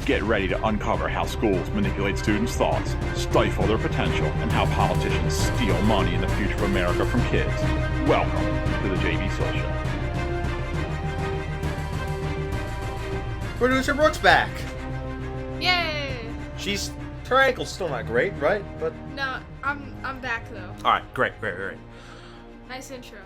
Get ready to uncover how schools manipulate students' thoughts, stifle their potential, and how politicians steal money in the future of America from kids. Welcome to the JV Soul Show. Producer Brooke's back. Yay! Her ankle's still not great, right? But No, I'm back though. all right, great. Nice intro.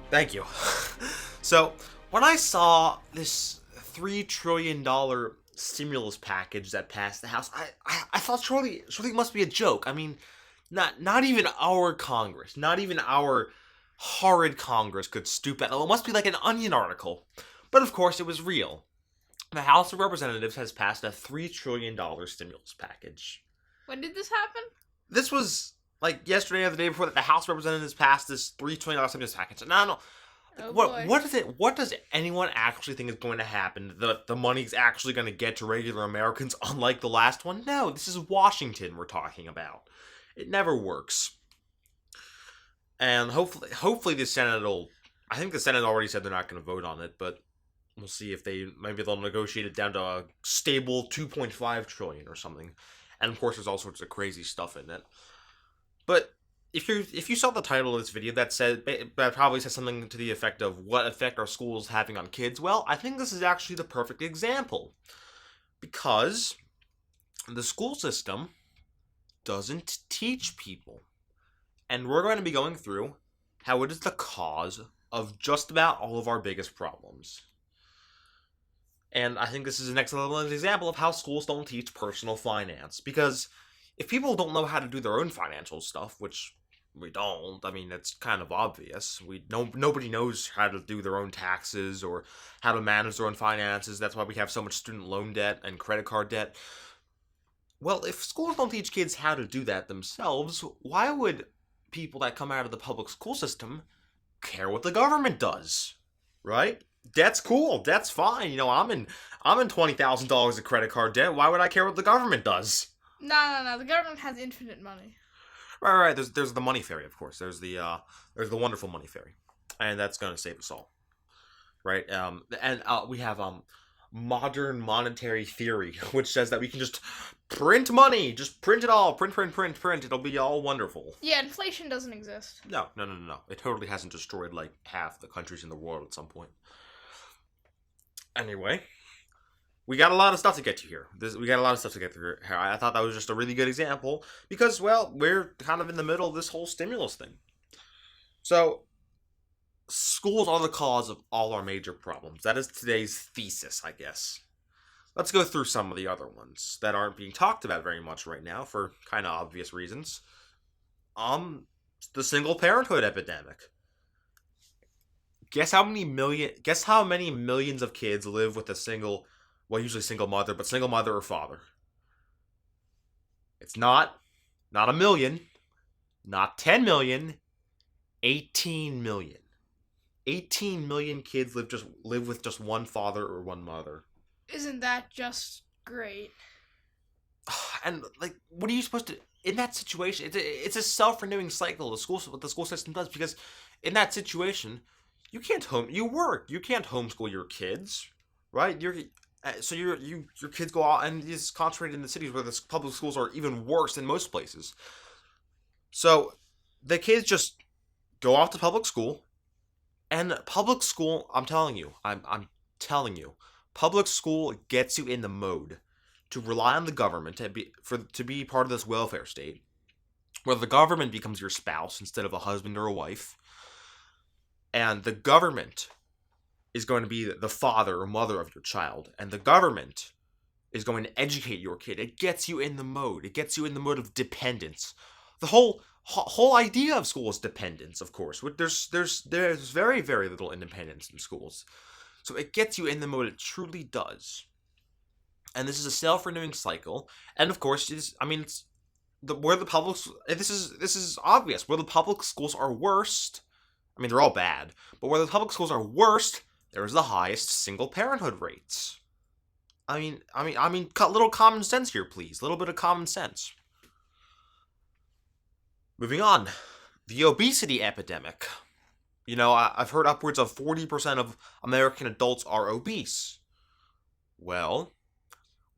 Thank you. So when I saw this $3 trillion stimulus package that passed the House, I thought surely it must be a joke. I mean, not even our Congress, not even our horrid Congress could stoop at. It must be like an Onion article. But of course, it was real. The House of Representatives has passed a $3 trillion stimulus package. When did this happen? This was like yesterday or the day before that the House of Representatives passed this $3 trillion stimulus package. And I don't know. Oh boy. What does anyone actually think is going to happen? The money's actually going to get to regular Americans, unlike the last one? No, this is Washington we're talking about. It never works. And hopefully the Senate I think the Senate already said they're not going to vote on it, but we'll see if maybe they'll negotiate it down to a stable $2.5 trillion or something. And of course, there's all sorts of crazy stuff in it. But if you saw the title of this video that probably says something to the effect of what effect are schools having on kids, well, I think this is actually the perfect example. Because the school system doesn't teach people. And we're going to be going through how it is the cause of just about all of our biggest problems. And I think this is an excellent example of how schools don't teach personal finance. Because if people don't know how to do their own financial stuff, which we don't, I mean, it's kind of obvious. Nobody knows how to do their own taxes or how to manage their own finances. That's why we have so much student loan debt and credit card debt. Well, if schools don't teach kids how to do that themselves, why would people that come out of the public school system care what the government does? Right? Debt's cool. Debt's fine. You know, I'm in $20,000 of credit card debt. Why would I care what the government does? No. The government has infinite money. Right. There's the money fairy, of course. There's the wonderful money fairy, and that's going to save us all. Right. We have modern monetary theory, which says that we can just print money, just print it all, print. It'll be all wonderful. Yeah, inflation doesn't exist. No. It totally hasn't destroyed like half the countries in the world at some point. Anyway, we got a lot of stuff to get to here. I thought that was just a really good example because, well, we're kind of in the middle of this whole stimulus thing. So, schools are the cause of all our major problems. That is today's thesis, I guess. Let's go through some of the other ones that aren't being talked about very much right now for kind of obvious reasons. The single parenthood epidemic. Guess how many millions of kids live with usually single mother, but single mother or father? It's not a million, not 10 million, 18 million. 18 million kids live with just one father or one mother. Isn't that just great? And like, what are you supposed to? In that situation, it's a self-renewing cycle. What the school system does, because in that situation, you can't homeschool your kids, right? Your kids go out and is concentrated in the cities where the public schools are even worse than most places. So the kids just go off to public school, and public school, I'm telling you, public school gets you in the mode to rely on the government to be part of this welfare state, where the government becomes your spouse instead of a husband or a wife. And the government is going to be the father or mother of your child. And the government is going to educate your kid. It gets you in the mode. It gets you in the mode of dependence. The whole idea of school is dependence, of course. There's very, very little independence in schools. So it gets you in the mode. It truly does. And this is a self-renewing cycle. And of course, this is obvious. Where the public schools are worst, I mean, they're all bad, but where the public schools are worst, there's the highest single parenthood rates. I mean, cut little common sense here, please. A little bit of common sense. Moving on, the obesity epidemic. You know, I've heard upwards of 40% of American adults are obese. Well,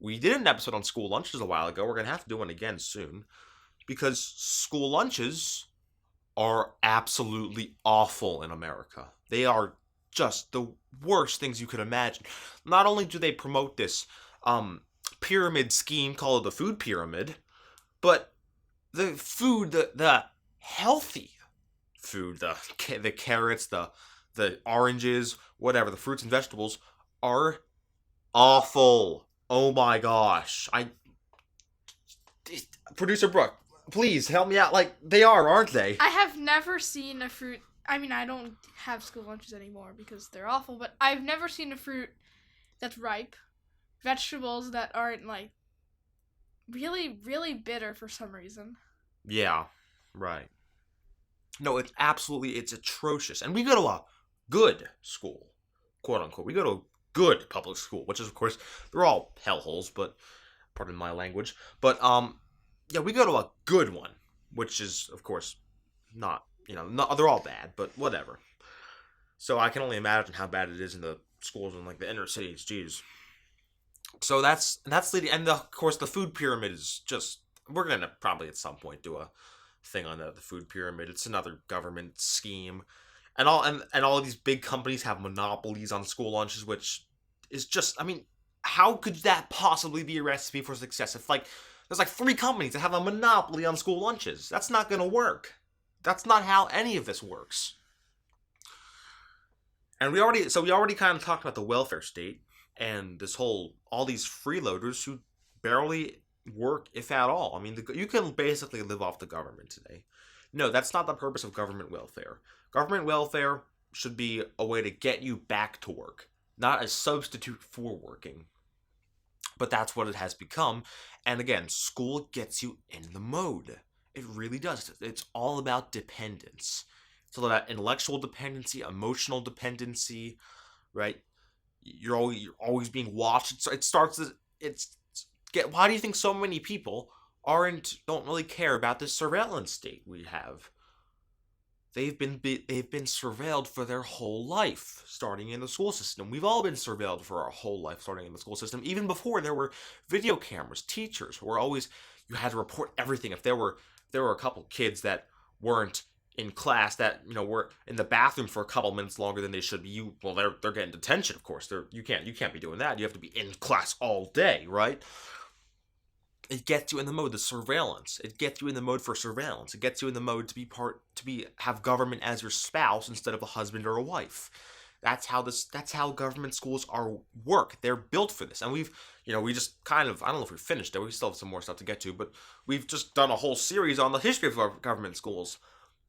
we did an episode on school lunches a while ago. We're going to have to do one again soon. Because school lunches are absolutely awful in America. They are just the worst things you could imagine. Not only do they promote this pyramid scheme called the food pyramid, but the food, the healthy food, the carrots, the oranges, whatever, the fruits and vegetables are awful. Oh my gosh. Producer Brooke, please help me out. Like, they are, aren't they? I have never seen a fruit. I mean, I don't have school lunches anymore because they're awful, but I've never seen a fruit that's ripe. Vegetables that aren't, like, really, really bitter for some reason. Yeah, right. No, it's atrocious. And we go to a good school, quote unquote. We go to a good public school, which is, of course, they're all hellholes, but, pardon my language. But, yeah, we go to a good one, which is, of course, not, they're all bad, but whatever. So I can only imagine how bad it is in the schools in, like, the inner cities, jeez. So that's leading, and of course the food pyramid is just, we're gonna probably at some point do a thing on the food pyramid. It's another government scheme, and all of these big companies have monopolies on school lunches, which is just, I mean, how could that possibly be a recipe for success? If, like, there's like 3 companies that have a monopoly on school lunches, that's not gonna work. That's not how any of this works. And we already kind of talked about the welfare state. And all these freeloaders who barely work, if at all. I mean, you can basically live off the government today. No, that's not the purpose of government welfare. Government welfare should be a way to get you back to work, not a substitute for working. But that's what it has become. And again, school gets you in the mode. It really does. It's all about dependence. It's all about intellectual dependency, emotional dependency, right? You're always being watched. Why do you think so many people don't really care about this surveillance state we have? They've been surveilled for their whole life, starting in the school system. We've all been surveilled for our whole life, starting in the school system. Even before there were video cameras, teachers were always, you had to report everything. If there were a couple kids that weren't in class, that were in the bathroom for a couple minutes longer than they should be, they're getting detention, of course. You can't be doing that. You have to be in class all day, right? It gets you in the mode, the surveillance. It gets you in the mode for surveillance. It gets you in the mode to have government as your spouse instead of a husband or a wife. That's how government schools work. They're built for this. And we just kind of, I don't know if we finished it. We still have some more stuff to get to, but we've just done a whole series on the history of our government schools.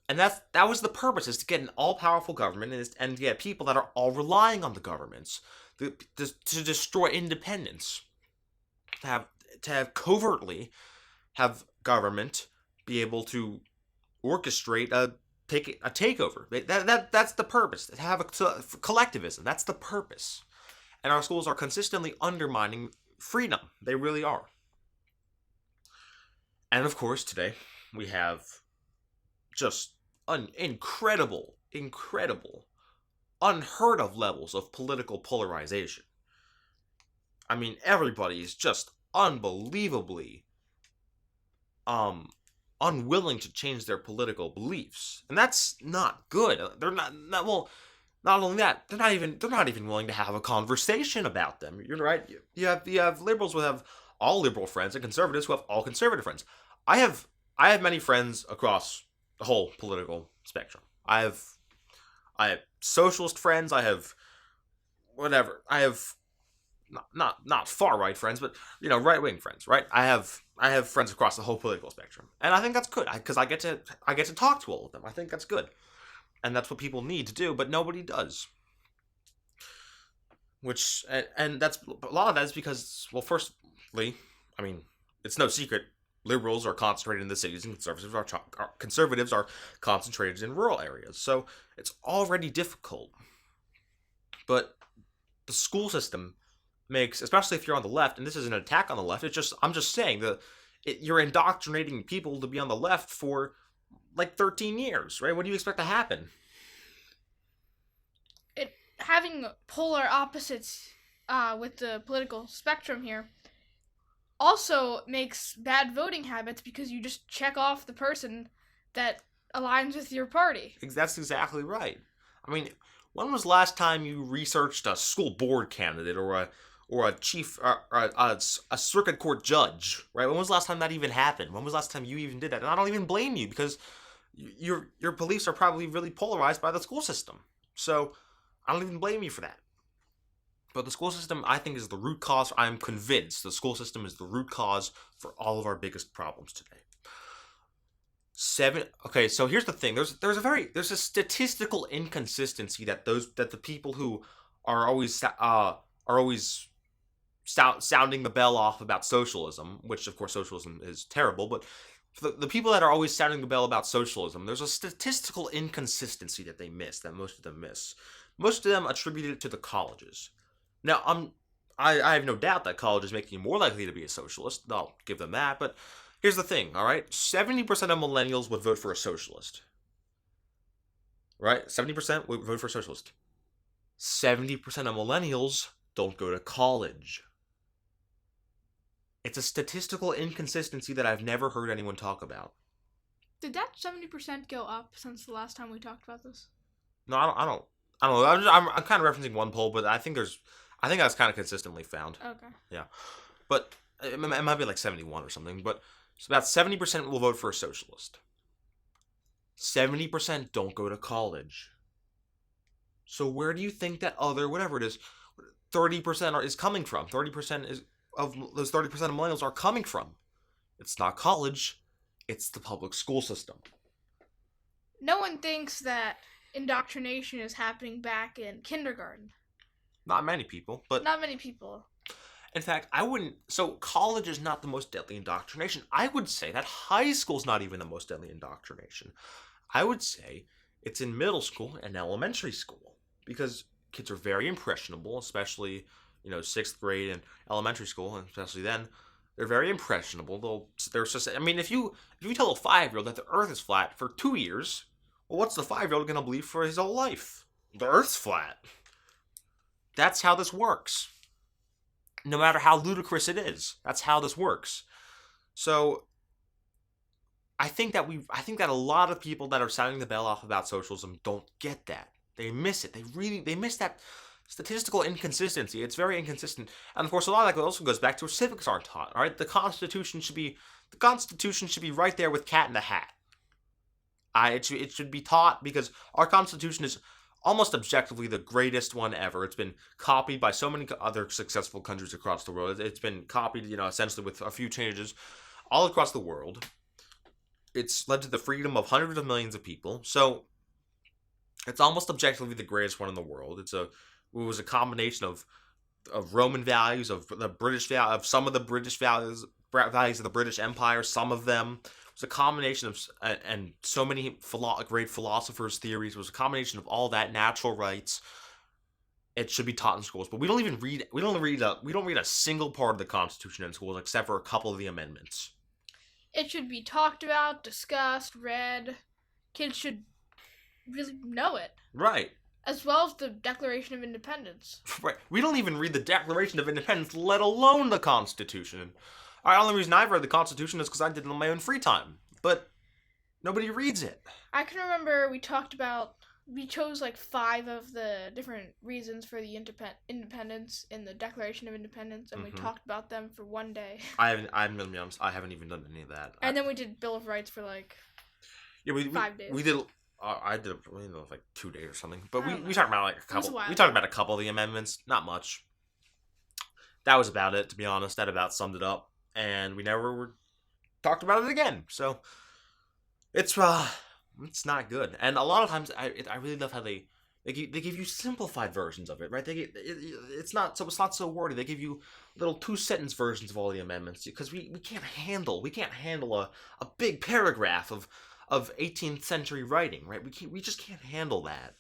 And that was the purpose, is to get an all-powerful government and to get people that are all relying on the governments to destroy independence. To have covertly have government be able to orchestrate a takeover. That's the purpose. To have a collectivism. That's the purpose. And our schools are consistently undermining freedom. They really are. And of course, today we have just incredible, unheard of levels of political polarization. I mean, everybody is just unbelievably unwilling to change their political beliefs, and that's not good. They're not well. Not only that, they're not even willing to have a conversation about them. You're right. You have liberals who have all liberal friends and conservatives who have all conservative friends. I have many friends across the whole political spectrum. I have socialist friends. I have whatever. I have not far right friends, but right wing friends. Right. I have friends across the whole political spectrum, and I think that's good because I get to talk to all of them. I think that's good, and that's what people need to do, but nobody does. And that's a lot of that is because, well, firstly, I mean, it's no secret. Liberals are concentrated in the cities, and conservatives are concentrated in rural areas. So it's already difficult. But the school system makes, especially if you're on the left, and this is an attack on the left. I'm just saying you're indoctrinating people to be on the left for like 13 years, right? What do you expect to happen? Having polar opposites with the political spectrum here also makes bad voting habits because you just check off the person that aligns with your party. That's exactly right. I mean, when was the last time you researched a school board candidate or a chief or a circuit court judge, right? When was the last time that even happened? When was the last time you even did that? And I don't even blame you because your beliefs are probably really polarized by the school system. So I don't even blame you for that. But the school system, I think, is the root cause. I'm convinced the school system is the root cause for all of our biggest problems today. Okay, so here's the thing. There's a statistical inconsistency that the people who are always sounding the bell off about socialism, which of course socialism is terrible, but the people that are always sounding the bell about socialism, there's a statistical inconsistency that they miss, that most of them miss. Most of them attribute it to the colleges. Now, I have no doubt that college is making you more likely to be a socialist. I'll give them that, but here's the thing, all right? 70% of millennials would vote for a socialist. Right? 70% would vote for a socialist. 70% of millennials don't go to college. It's a statistical inconsistency that I've never heard anyone talk about. Did that 70% go up since the last time we talked about this? No, I don't know. I'm kind of referencing one poll, but I think that's kind of consistently found. Okay. Yeah. But it might be like 71 or something, but it's about 70% will vote for a socialist. 70% don't go to college. So where do you think that other, whatever it is, 30% is coming from? 30% of those 30% of millennials are coming from. It's not college, it's the public school system. No one thinks that indoctrination is happening back in kindergarten. Not many people, but... Not many people. In fact, so college is not the most deadly indoctrination. I would say that high school is not even the most deadly indoctrination. I would say it's in middle school and elementary school. Because kids are very impressionable, especially, 6th grade and elementary school, and especially then, they're very impressionable. If you tell a 5-year-old that the earth is flat for 2 years, well, what's the 5-year-old going to believe for his whole life? The earth's flat. That's how this works. No matter how ludicrous it is, that's how this works. So, I think that a lot of people that are sounding the bell off about socialism don't get that. They miss it. They miss that statistical inconsistency. It's very inconsistent. And of course, a lot of that also goes back to where civics aren't taught. All right, the Constitution should be right there with Cat in the Hat. It should be taught because our Constitution is almost objectively the greatest one ever. It's been copied by so many other successful countries across the world. It's been copied, essentially with a few changes all across the world. It's led to the freedom of hundreds of millions of people. So it's almost objectively the greatest one in the world. It was a combination of Roman values, of the British value, of some of the British values of the British Empire. Some of them. It was a combination of, and so many great philosophers' theories. It was a combination of all that, natural rights. It should be taught in schools, but we don't read a single part of the Constitution in schools except for a couple of the amendments. It should be talked about, discussed, read. Kids should really know it. Right. As well as the Declaration of Independence. Right. We don't even read the Declaration of Independence, let alone the Constitution. The only reason I've read the Constitution is because I did it on my own free time. But nobody reads it. I can remember we chose like 5 of the different reasons for the independence in the Declaration of Independence, and we talked about them for one day. I'm gonna be honest, I haven't even done any of that. And then we did Bill of Rights for 5 days. We did. I did it like 2 days or something. But we talked about like a couple. We talked about a couple of the amendments, not much. That was about it, to be honest. That about summed it up, and we never talked about it again. So it's not good. And a lot of times, I really love how they give you simplified versions of it, right? It's not so wordy. They give you little 2-sentence versions of all the amendments because we can't handle a big paragraph of 18th century writing, right? We just can't handle that.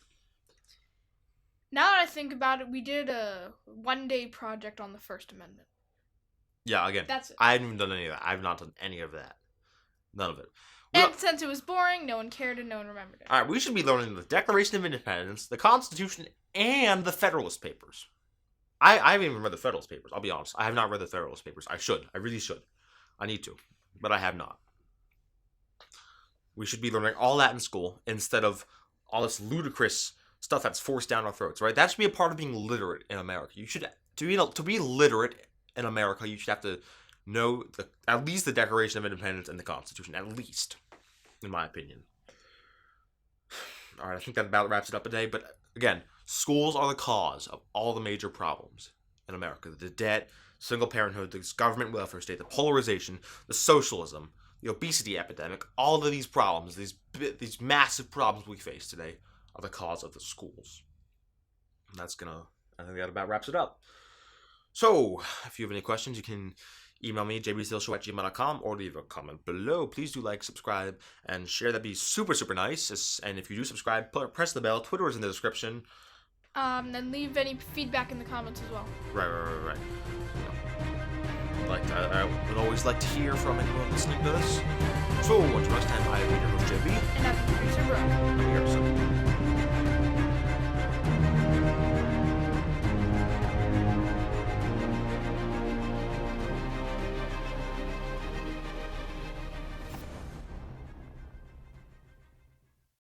Now that I think about it, we did a 1-day project on the First Amendment. Yeah, again, that's it. I haven't even done any of that. I've not done any of that. None of it. Since it was boring, no one cared and no one remembered it. All right, we should be learning the Declaration of Independence, the Constitution, and the Federalist Papers. I haven't even read the Federalist Papers. I'll be honest. I have not read the Federalist Papers. I should. I really should. I need to, but I have not. We should be learning all that in school instead of all this ludicrous stuff that's forced down our throats, right? That should be a part of being literate in America. You should, to be literate in America, you should have to know at least the Declaration of Independence and the Constitution, at least, in my opinion. All right, I think that about wraps it up today. But again, schools are the cause of all the major problems in America: the debt, single parenthood, the government welfare state, the polarization, the socialism, the obesity epidemic. All of these problems, these massive problems we face today, are the cause of the schools. And I think that about wraps it up. So, if you have any questions, you can email me, jbsillshow@gmail.com, or leave a comment below. Please do like, subscribe, and share. That'd be super, super nice. And if you do subscribe, press the bell. Twitter is in the description. Then leave any feedback in the comments as well. Right. I would always like to hear from anyone listening to this. So, until next time.